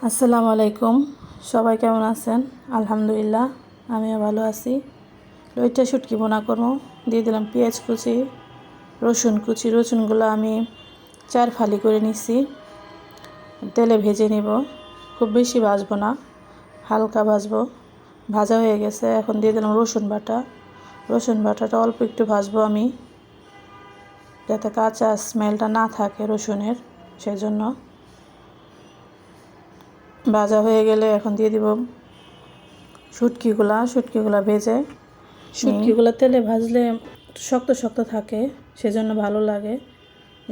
আসসালামু আলাইকুম। সবাই কেমন আছেন? আলহামদুলিল্লাহ, আমিও ভালো আছি। লইট্টা শুটকি বোনা করবো। দিয়ে দিলাম পেঁয়াজ কুচি, রসুন কুচি। রসুনগুলো আমি 4 ফালি করে নিছি। তেলে ভেজে নিব, খুব বেশি ভাজবো না, হালকা ভাজবো। ভাজা হয়ে গেছে, এখন দিয়ে দিলাম রসুন বাটা। রসুন বাটাটা অল্প একটু ভাজবো আমি, যাতে কাঁচা স্মেলটা না থাকে রসুনের, সেজন্য। ভাজা হয়ে গেলে এখন দিয়ে দিব শুটকিগুলা ভেজে। শুটকিগুলা তেলে ভাজলে শক্ত শক্ত থাকে, সেজন্য ভালো লাগে।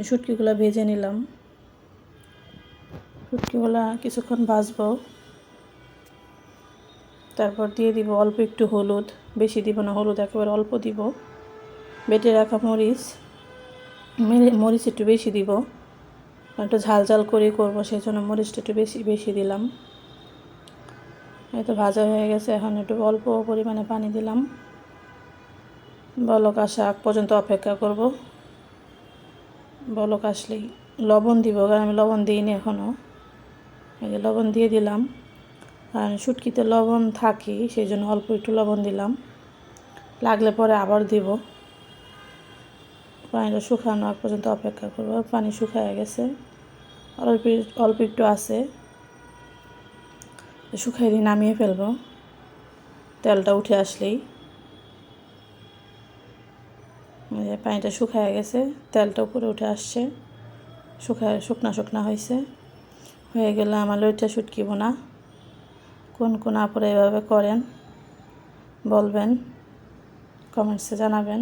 শুটকিগুলা ভেজে নিলাম। শুটকিগুলা কিছুক্ষণ ভাজবো, তারপর দিয়ে দিব অল্প একটু হলুদ। বেশি দিব না হলুদ, একেবারে অল্প দিব। বেটে রাখা মরিচ একটু বেশি দিব, একটু ঝাল ঝাল করে করবো, সেই জন্য মরিচটা একটু বেশি বেশি দিলাম। এই তো ভাজা হয়ে গেছে, এখন একটু অল্প পরিমাণে পানি দিলাম। বলক আসা আগ পর্যন্ত অপেক্ষা করব। বলক আসলেই লবণ দিব, কারণ আমি লবণ দিইনি এখনও। এই যে লবণ দিয়ে দিলাম, আর শুটকিতে লবণ থাকি, সেই জন্য অল্প একটু লবণ দিলাম। লাগলে পরে আবার দিব। পানিটা শুকানো আগ পর্যন্ত অপেক্ষা করব। পানি শুকায় গেছে, অল্প অল্প একটু আছে, শুকাই দিয়ে নামিয়ে ফেলবো তেলটা উঠে আসলেই। পানিটা শুকায় গেছে, তেলটা উপরে উঠে আসছে, শুকনা শুকনা হয়ে গেলে আমার লইট্টা শুটকি বোনা। কোন আপুরা এভাবে করেন বলবেন, কমেন্টসে জানাবেন।